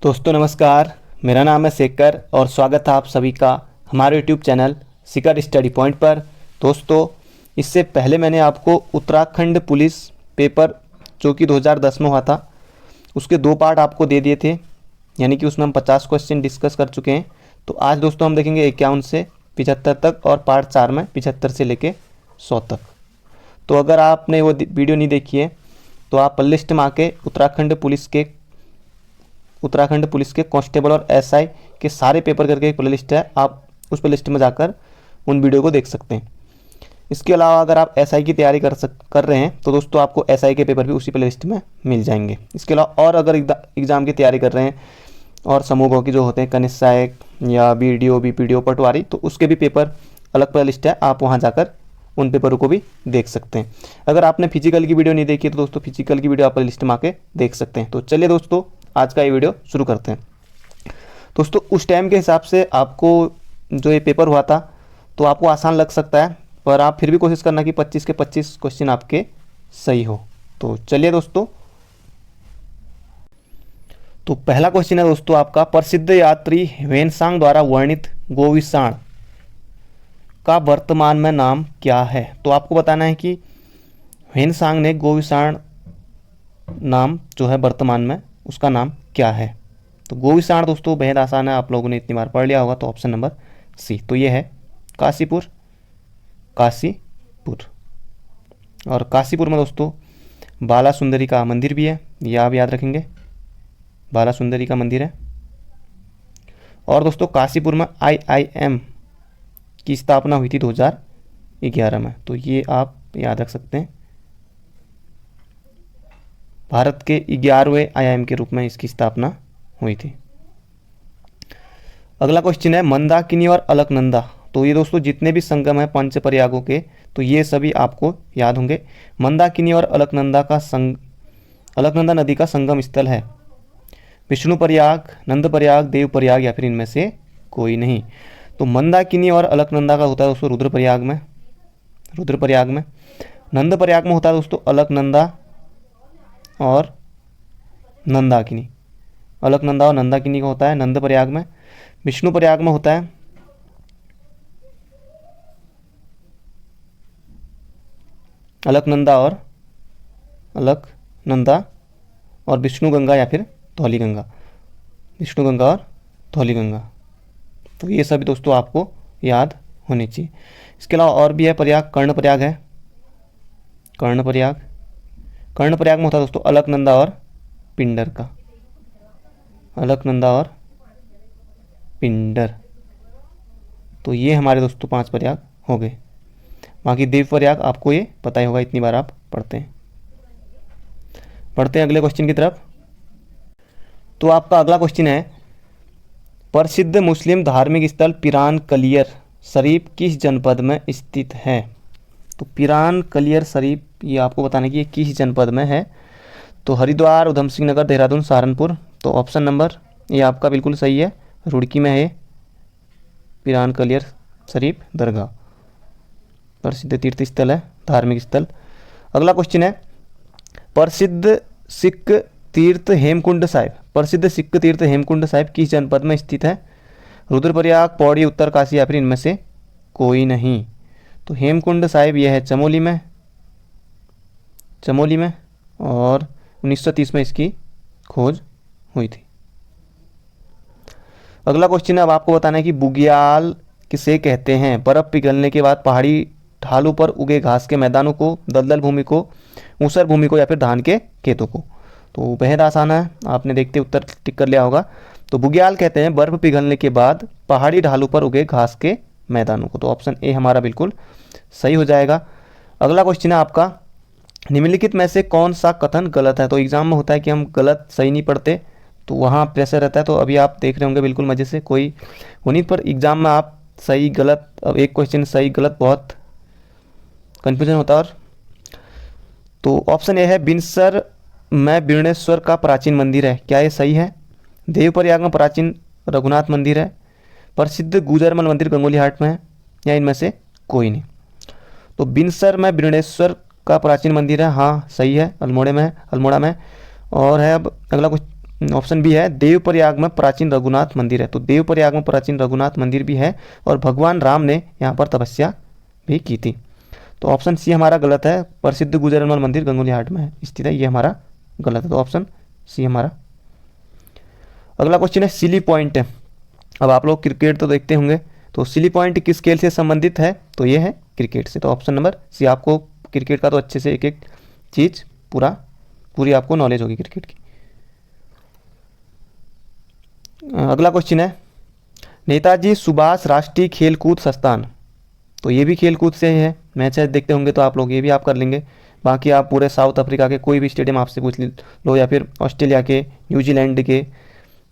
दोस्तों नमस्कार, मेरा नाम है शेखर और स्वागत है आप सभी का हमारे यूट्यूब चैनल शिखर स्टडी पॉइंट पर। दोस्तों, इससे पहले मैंने आपको उत्तराखंड पुलिस पेपर जो कि 2010 में हुआ था उसके 2 पार्ट आपको दे दिए थे, यानी कि उसमें हम 50 क्वेश्चन डिस्कस कर चुके हैं। तो आज दोस्तों हम देखेंगे 51 से 75 तक और पार्ट 4 में 75 से लेके 100 तक। तो अगर आपने वो वीडियो नहीं देखी है तो आप प्ले लिस्ट में आके उत्तराखंड पुलिस के कांस्टेबल और एसआई के सारे पेपर करके एक प्ले लिस्ट है, आप उस प्ले लिस्ट में जाकर उन वीडियो को देख सकते हैं। इसके अलावा अगर आप एसआई की तैयारी कर रहे हैं तो दोस्तों आपको एसआई के पेपर भी उसी प्ले लिस्ट में मिल जाएंगे। इसके अलावा और अगर एग्ज़ाम की तैयारी कर रहे हैं और समूह की जो होते हैं कनिष्ठ सहायक या बीडीओ बीपीडीओ पटवारी, तो उसके भी पेपर अलग प्ले लिस्ट है, आप वहाँ जाकर उन पेपरों को भी देख सकते हैं। अगर आपने फिजिकल की वीडियो नहीं देखी है तो दोस्तों फिजिकल की वीडियो आप प्ले लिस्ट में आके देख सकते हैं। तो चलिए दोस्तों आज का ये वीडियो शुरू करते हैं। दोस्तों उस टाइम के हिसाब से आपको जो ये पेपर हुआ था तो आपको आसान लग सकता है, पर आप फिर भी कोशिश करना कि 25 के 25 क्वेश्चन आपके सही हो। तो चलिए दोस्तों, तो पहला क्वेश्चन है दोस्तों आपका, प्रसिद्ध यात्री ह्वेनसांग द्वारा वर्णित गोविषाण का वर्तमान में नाम क्या है। तो आपको बताना है कि ह्वेनसांग ने गोविषाण नाम जो है वर्तमान में उसका नाम क्या है। तो गोविषाण दोस्तों बेहद आसान है, आप लोगों ने इतनी बार पढ़ लिया होगा। तो ऑप्शन नंबर सी, तो ये है काशीपुर। और काशीपुर में दोस्तों बाला सुंदरी का मंदिर भी है, ये आप याद रखेंगे, बाला सुंदरी का मंदिर है। और दोस्तों काशीपुर में IIM की स्थापना हुई थी 2011 में, तो ये आप याद रख सकते हैं। भारत के 11वें IIM के रूप में इसकी स्थापना हुई थी। अगला क्वेश्चन है मंदाकिनी और अलकनंदा। तो ये दोस्तों जितने भी संगम हैं पंच प्रयागों के, तो ये सभी आपको याद होंगे। मंदाकिनी और अलकनंदा नदी का संगम स्थल है विष्णु प्रयाग, नंद प्रयाग, देव प्रयाग या फिर इनमें से कोई नहीं। तो मंदाकिनी और अलकनंदा का होता है दोस्तों रुद्रप्रयाग में। नंद प्रयाग में होता है दोस्तों अलकनंदा और नंदाकिनी। अलकनंदा और नंदाकिनी का होता है नंद प्रयाग में। विष्णु प्रयाग में होता है अलकनंदा और विष्णु गंगा या फिर धौली गंगा, विष्णु गंगा और धौली गंगा। तो ये सभी दोस्तों आपको याद होने चाहिए। इसके अलावा और भी है प्रयाग, कर्णप्रयाग है। कर्णप्रयाग में होता है दोस्तों अलकनंदा और पिंडर। तो ये हमारे दोस्तों 5 प्रयाग हो गए। बाकी देव प्रयाग आपको ये पता ही होगा, इतनी बार आप पढ़ते हैं अगले क्वेश्चन की तरफ। तो आपका अगला क्वेश्चन है, प्रसिद्ध मुस्लिम धार्मिक स्थल पिरान कलियर शरीफ किस जनपद में स्थित है। तो पिरान कलियर शरीफ ये आपको बताना कि ये किस जनपद में है। तो हरिद्वार, उधम सिंह नगर, देहरादून, सहारनपुर। तो ऑप्शन नंबर ये आपका बिल्कुल सही है, रुड़की में है पिरान कलियर शरीफ दरगाह, प्रसिद्ध तीर्थ स्थल है, धार्मिक स्थल। अगला क्वेश्चन है, प्रसिद्ध सिख तीर्थ हेमकुंड साहिब किस जनपद में स्थित है। रुद्रप्रयाग, पौड़ी, उत्तरकाशी या फिर इनमें से कोई नहीं। तो हेमकुंड साहिब यह है चमोली में और 1930 में इसकी खोज हुई थी। अगला क्वेश्चन है, अब आपको बताना है कि बुग्याल किसे कहते हैं। बर्फ पिघलने के बाद पहाड़ी ढालों पर उगे घास के मैदानों को, दलदल भूमि को, ऊसर भूमि को या फिर धान के खेतों को। तो बेहद आसान है, आपने देखते उत्तर टिक कर लिया होगा। तो बुग्याल कहते हैं बर्फ पिघलने के बाद पहाड़ी ढालों पर उगे घास के मैदानों को। तो ऑप्शन ए हमारा बिल्कुल सही हो जाएगा। अगला क्वेश्चन है आपका, निम्नलिखित में से कौन सा कथन गलत है। तो एग्जाम में होता है कि हम गलत सही नहीं पढ़ते, तो वहाँ प्रेशर रहता है। तो अभी आप देख रहे होंगे बिल्कुल मज़े से, कोई होनी पर एग्जाम में आप सही गलत, अब एक क्वेश्चन सही गलत बहुत कन्फ्यूजन होता है। और तो ऑप्शन ए है बिनसर में बीर्णेश्वर का प्राचीन मंदिर है, क्या ये सही है। देवप्रयाग में प्राचीन रघुनाथ मंदिर है। प्रसिद्ध गुजरमल मंदिर गंगोली हाट में है, या इनमें से कोई नहीं। तो बिनसर में बीर्णेश्वर का प्राचीन मंदिर है, हाँ सही है, अल्मोड़ा में। और है अब अगला कुछ ऑप्शन बी है देवप्रयाग में प्राचीन रघुनाथ मंदिर है। तो देवप्रयाग में प्राचीन रघुनाथ मंदिर भी है और भगवान राम ने यहाँ पर तपस्या भी की थी। तो ऑप्शन सी हमारा गलत है। प्रसिद्ध गुजरनवाल मंदिर गंगोली हाट में स्थित है, ये हमारा गलत है। तो ऑप्शन सी हमारा। अगला क्वेश्चन है सिली पॉइंट। अब आप लोग क्रिकेट तो देखते होंगे, तो सिली पॉइंट किस खेल से संबंधित है? तो ये है क्रिकेट से। तो ऑप्शन नंबर सी, आपको क्रिकेट का तो अच्छे से एक एक चीज़ पूरी आपको नॉलेज होगी क्रिकेट की। अगला क्वेश्चन है नेताजी सुभाष राष्ट्रीय खेलकूद संस्थान। तो ये भी खेलकूद से ही है, मैच है देखते होंगे तो आप लोग ये भी आप कर लेंगे। बाकी आप पूरे साउथ अफ्रीका के कोई भी स्टेडियम आपसे पूछ लो, या फिर ऑस्ट्रेलिया के, न्यूजीलैंड के,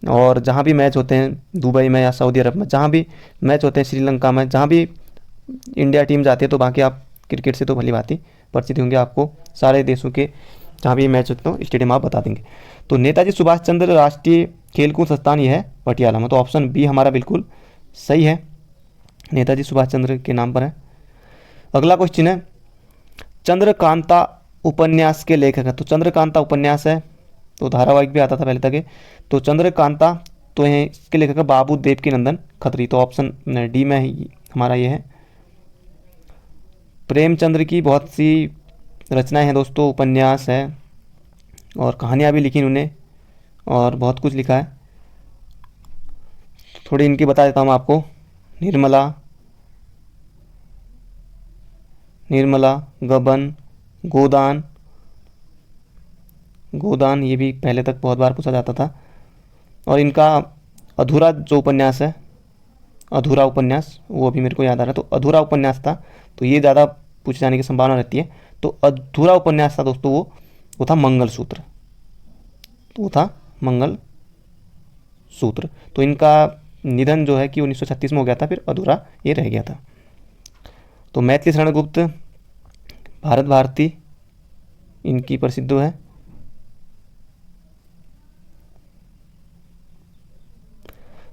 और जहाँ भी मैच होते हैं दुबई में या सऊदी अरब में, जहाँ भी मैच होते हैं, श्रीलंका में, जहाँ भी इंडिया टीम जाती है, तो बाकी आप क्रिकेट से तो भली भांति परिचित होंगे। आपको सारे देशों के जहाँ भी मैच होते हो स्टेडियम आप बता देंगे। तो नेताजी सुभाष चंद्र राष्ट्रीय खेलकूद संस्थान ये है पटियाला में। तो ऑप्शन बी हमारा बिल्कुल सही है, नेताजी सुभाष चंद्र के नाम पर है। अगला क्वेश्चन है चंद्रकांता उपन्यास के लेखक है। तो चंद्रकांता उपन्यास है, तो धारावाहिक भी आता था पहले तक है। तो चंद्रकांता तो है, इसके लेखक है बाबू देवकीनंदन खत्री। तो ऑप्शन डी में हमारा ये है। प्रेमचंद्र की बहुत सी रचनाएं हैं दोस्तों, उपन्यास है और कहानियाँ भी लिखी उन्होंने और बहुत कुछ लिखा है। थोड़ी इनकी बता देता हूँ आपको। निर्मला, गबन, गोदान ये भी पहले तक बहुत बार पूछा जाता था। और इनका अधूरा जो उपन्यास है, अधूरा उपन्यास, वो अभी मेरे को याद आ रहा है। तो अधूरा उपन्यास था, तो ये ज़्यादा पूछे जाने की संभावना रहती है। तो अधूरा उपन्यास था दोस्तों वो था मंगलसूत्र। तो वो था मंगलसूत्र। तो इनका निधन जो है कि 1936 में हो गया था, फिर अधूरा ये रह गया था। तो मैथिली शरण गुप्त, भारत भारती इनकी प्रसिद्ध है।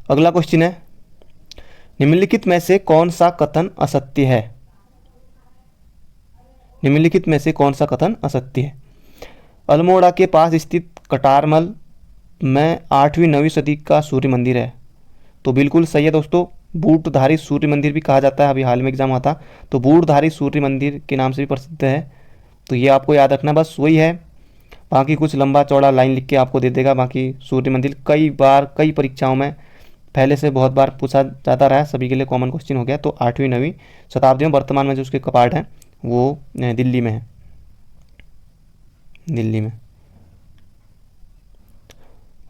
अगला क्वेश्चन है निम्नलिखित में से कौन सा कथन असत्य है? निम्नलिखित में से कौन सा कथन असत्य है? अल्मोड़ा के पास स्थित कटारमल में 8वीं-9वीं सदी का सूर्य मंदिर है। तो बिल्कुल सही है दोस्तों, बूटधारी सूर्य मंदिर भी कहा जाता है। अभी हाल में एग्जाम हुआ था, तो बूटधारी सूर्य मंदिर के नाम से भी प्रसिद्ध है। तो ये आपको याद रखना, बस वही है। बाकी कुछ लंबा चौड़ा लाइन लिख के आपको दे देगा। बाकी सूर्य मंदिर कई बार कई परीक्षाओं में पहले से बहुत बार पूछा जाता रहा है, सभी के लिए कॉमन क्वेश्चन हो गया। तो 8वीं-9वीं शताब्दी में वर्तमान में जो उसके कपाट हैं वो दिल्ली में है, दिल्ली में।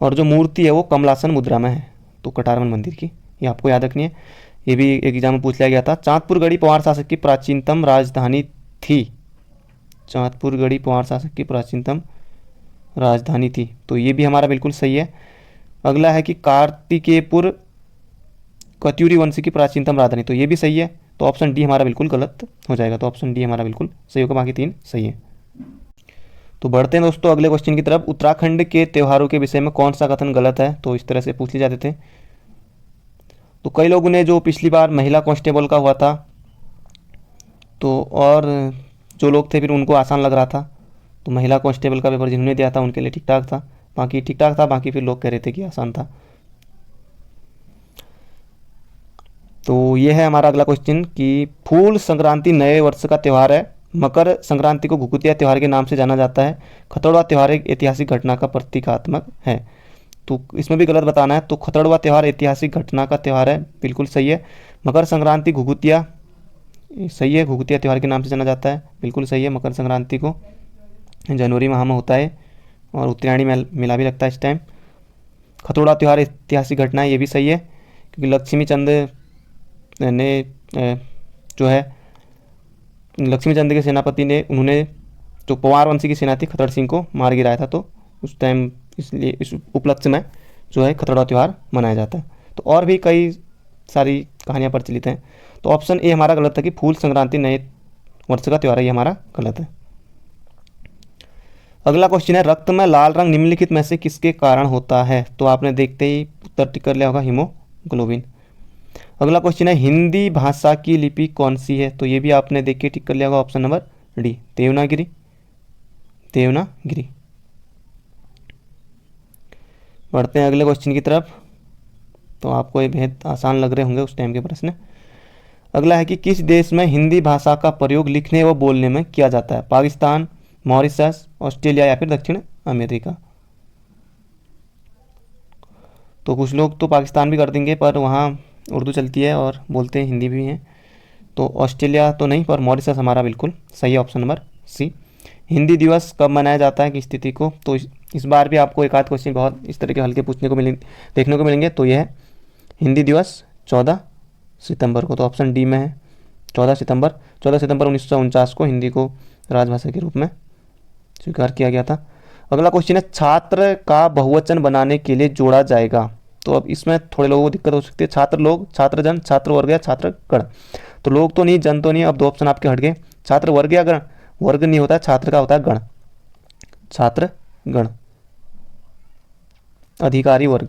और जो मूर्ति है वो कमलासन मुद्रा में है, तो कटारमल मंदिर की, ये आपको याद रखनी है। ये भी एग्जाम में पूछ लिया गया था। चांदपुर गढ़ी पंवार शासक की प्राचीनतम राजधानी थी। चांदपुर गढ़ी पंवार शासक की प्राचीनतम राजधानी थी, तो ये भी हमारा बिल्कुल सही है। अगला है कि कार्तिकेयपुर कत्यूरी वंश की प्राचीनतम राजधानी, तो ये भी सही है। तो ऑप्शन डी हमारा बिल्कुल गलत हो जाएगा। तो ऑप्शन डी हमारा बिल्कुल सही होगा, बाकी 3 सही है। तो बढ़ते हैं दोस्तों अगले क्वेश्चन की तरफ। उत्तराखंड के त्योहारों के विषय में कौन सा कथन गलत है? तो इस तरह से पूछ लिए जाते थे। तो कई लोगों ने, जो पिछली बार महिला कांस्टेबल का हुआ था, तो और जो लोग थे फिर उनको आसान लग रहा था, तो महिला कांस्टेबल का पेपर जिन्होंने दिया था उनके लिए ठीक ठाक था, बाकी फिर लोग कह रहे थे कि आसान था। तो ये है हमारा अगला क्वेश्चन कि फूल संक्रांति नए वर्ष का त्यौहार है। मकर संक्रांति को घुघुतिया त्यौहार के नाम से जाना जाता है। खतड़वा त्यौहार एक ऐतिहासिक घटना का प्रतीकात्मक है। तो इसमें भी गलत बताना है। तो खतड़वा त्यौहार ऐतिहासिक घटना का त्यौहार है, बिल्कुल सही है। मकर संक्रांति घुघुतिया सही है, घुघुतिया त्यौहार के नाम से जाना जाता है, बिल्कुल सही है। मकर संक्रांति को जनवरी माह में होता है और उत्तरायणी मेला भी लगता है इस टाइम। खतौड़ा त्यौहार ऐतिहासिक घटना है, ये भी सही है, क्योंकि लक्ष्मीचंद ने जो है लक्ष्मीचंद के सेनापति ने, उन्होंने जो पंवार वंशी की सेना थी खतड़ सिंह को मार गिराया था, तो उस टाइम इसलिए इस उपलक्ष्य में जो है खतौड़ा त्यौहार मनाया जाता है। तो और भी कई सारी कहानियाँ प्रचलित हैं। तो ऑप्शन ए हमारा गलत था कि फूल संक्रांति नए वर्ष का त्यौहार है, ये हमारा गलत है। अगला क्वेश्चन है रक्त में लाल रंग निम्नलिखित में से किसके कारण होता है? तो आपने देखते ही उत्तर टिक कर लिया होगा, हीमोग्लोबिन। अगला क्वेश्चन है हिंदी भाषा की लिपि कौन सी है? तो ये भी आपने देख के टिक कर लिया होगा, ऑप्शन नंबर डी, देवनागरी। बढ़ते हैं अगले क्वेश्चन की तरफ। तो आपको ये बेहद आसान लग रहे होंगे उस टाइम के प्रश्न। अगला है कि किस देश में हिंदी भाषा का प्रयोग लिखने व बोलने में किया जाता है? पाकिस्तान, मॉरिशस, ऑस्ट्रेलिया या फिर दक्षिण अमेरिका। तो कुछ लोग तो पाकिस्तान भी कर देंगे, पर वहाँ उर्दू चलती है और बोलते हैं हिंदी भी हैं। तो ऑस्ट्रेलिया तो नहीं, पर मॉरिशस हमारा बिल्कुल सही है, ऑप्शन नंबर सी। हिंदी दिवस कब मनाया जाता है, किस तिथि को? तो इस बार भी आपको एक आध क्वेश्चन बहुत इस तरह के हल्के पूछने को देखने को मिलेंगे। तो यह है हिंदी दिवस 14 सितंबर को। तो ऑप्शन डी में है 14 सितंबर। 14 सितंबर 1949 को हिंदी को राजभाषा के रूप में स्वीकार किया गया था। अगला क्वेश्चन है छात्र का बहुवचन बनाने के लिए जोड़ा जाएगा। तो अब इसमें थोड़े लोगों को दिक्कत हो सकती है। छात्र लोग, छात्र जन, छात्र वर्ग या छात्र गण। तो लोग तो नहीं, जन तो नहीं, अब दो ऑप्शन आपके हट गए। छात्र वर्ग या गण? वर्ग नहीं होता, छात्र का होता है गण, छात्र गण, अधिकारी वर्ग।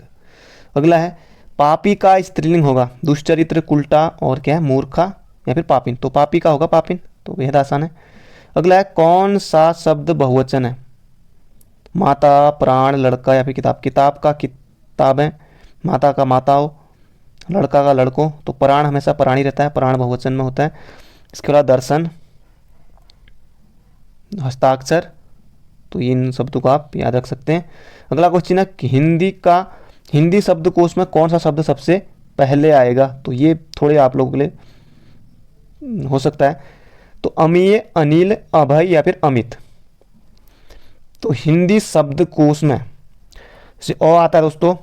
अगला है पापी का स्त्रीलिंग होगा दुष्चरित्र, कुल्टा और क्या है, मूर्खा या फिर पापिन। तो पापी का होगा पापिन। तो बेहद आसान है। अगला है कौन सा शब्द बहुवचन है? माता, प्राण, लड़का या फिर किताब। किताब का किताब है, माता का माताओं, लड़का का लड़कों। तो प्राण हमेशा प्राणी रहता है, प्राण बहुवचन में होता है। इसके अलावा दर्शन, हस्ताक्षर। तो इन शब्दों को आप याद रख सकते हैं। अगला क्वेश्चन है कि हिंदी शब्दकोश में कौन सा शब्द सबसे पहले आएगा? तो ये थोड़े आप लोगों के लिए हो सकता है। तो अमीय, अनिल, अभय या फिर अमित। तो हिंदी शब्दकोश में जैसे अ आता है दोस्तों,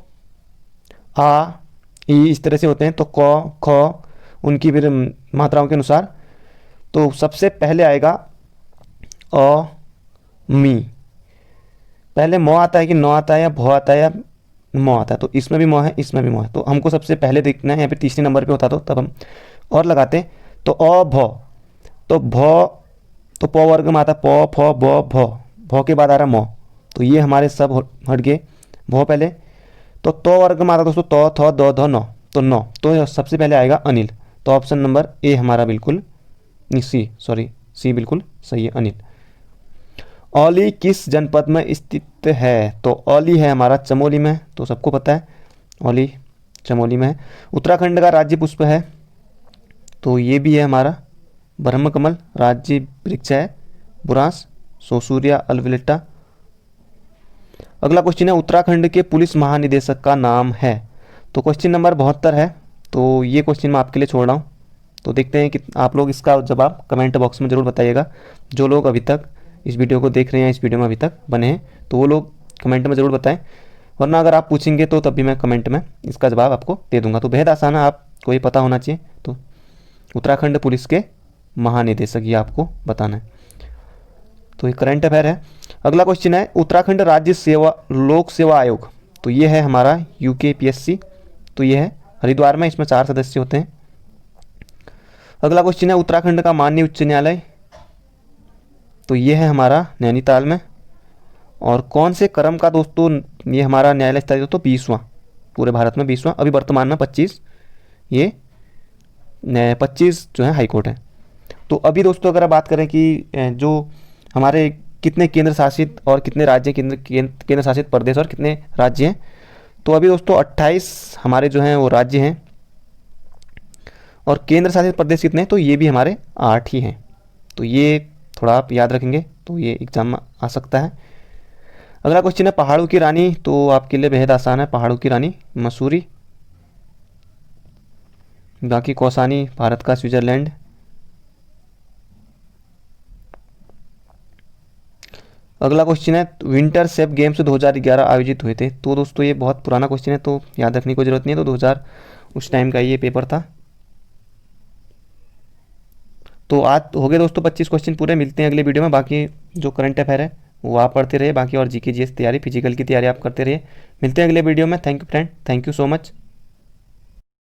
आ, ई इस तरह से होते हैं। तो क, ख उनकी फिर मात्राओं के अनुसार। तो सबसे पहले आएगा अ, मी। पहले म आता है कि न आता है, या भ आता है, या म आता है? तो इसमें भी म है, इसमें भी म है। तो हमको सबसे पहले देखना है, या फिर तीसरे नंबर पे होता तो तब हम और लगाते। तो अ भ, तो भ, तो प वर्ग में आता प, फ, ब, भ। भ के बाद आ रहा म। तो ये हमारे सब हट गए। भ पहले। तो वर्ग में आता दोस्तों त, थ, द, ध, न। तो न। तो सबसे पहले आएगा अनिल। तो ऑप्शन नंबर ए हमारा बिल्कुल सी बिल्कुल सही है, अनिल। औली किस जनपद में स्थित है? तो औली है हमारा चमोली में। तो सबको पता है औली चमोली में है। उत्तराखंड का राज्य पुष्प है? तो ये भी है हमारा ब्रह्मकमल। राज्य वृक्ष है बुरांस, सोसूरिया अल्विलेटा। अगला क्वेश्चन है उत्तराखंड के पुलिस महानिदेशक का नाम है? तो क्वेश्चन नंबर 72 है। तो ये क्वेश्चन मैं आपके लिए छोड़ रहा हूँ। तो देखते हैं कि आप लोग इसका जवाब कमेंट बॉक्स में ज़रूर बताइएगा। जो लोग अभी तक इस वीडियो को देख रहे हैं, इस वीडियो में अभी तक बने हैं, तो वो लोग कमेंट में ज़रूर बताएं। वरना अगर आप पूछेंगे तो तब भी मैं कमेंट में इसका जवाब आपको दे दूंगा। तो बेहद आसान है, आपको ये पता होना चाहिए। तो उत्तराखंड पुलिस के महानिदेशक ये आपको बताना है। तो ये करंट अफेयर है। अगला क्वेश्चन है उत्तराखंड राज्य सेवा लोक सेवा आयोग। तो ये है हमारा UKPSC। तो ये है हरिद्वार में, इसमें 4 सदस्य होते हैं। अगला क्वेश्चन है उत्तराखंड का माननीय उच्च न्यायालय। तो ये है हमारा नैनीताल में। और कौन से क्रम का दोस्तों ये हमारा न्यायालय स्थापित दोस्तों? 20वां, पूरे भारत में 20वां। अभी वर्तमान में 25 ये 25 जो है हाईकोर्ट है। तो अभी दोस्तों अगर आप बात करें कि जो हमारे कितने केंद्र शासित और कितने राज्य, केंद्र शासित प्रदेश और कितने राज्य हैं, तो अभी दोस्तों 28 हमारे जो हैं वो राज्य हैं। और केंद्र शासित प्रदेश कितने हैं? तो ये भी हमारे 8 ही हैं। तो ये थोड़ा आप याद रखेंगे तो ये एग्जाम में आ सकता है। अगला क्वेश्चन है पहाड़ों की रानी। तो आपके लिए बेहद आसान है। पहाड़ों की रानी मसूरी, बाकी कौसानी भारत का स्विट्जरलैंड। अगला क्वेश्चन है विंटर सेफ गेम्स 2011 आयोजित हुए थे। तो दोस्तों ये बहुत पुराना क्वेश्चन है, तो याद रखने की जरूरत नहीं है। तो 2000 उस टाइम का ये पेपर था। तो आज हो गए दोस्तों 25 क्वेश्चन पूरे। मिलते हैं अगले वीडियो में। बाकी जो करंट अफेयर है वो आप पढ़ते रहिए, बाकी और GK GS तैयारी, फिजिकल की तैयारी आप करते रहिए। मिलते हैं अगले वीडियो में। Thank you friend, thank you so much.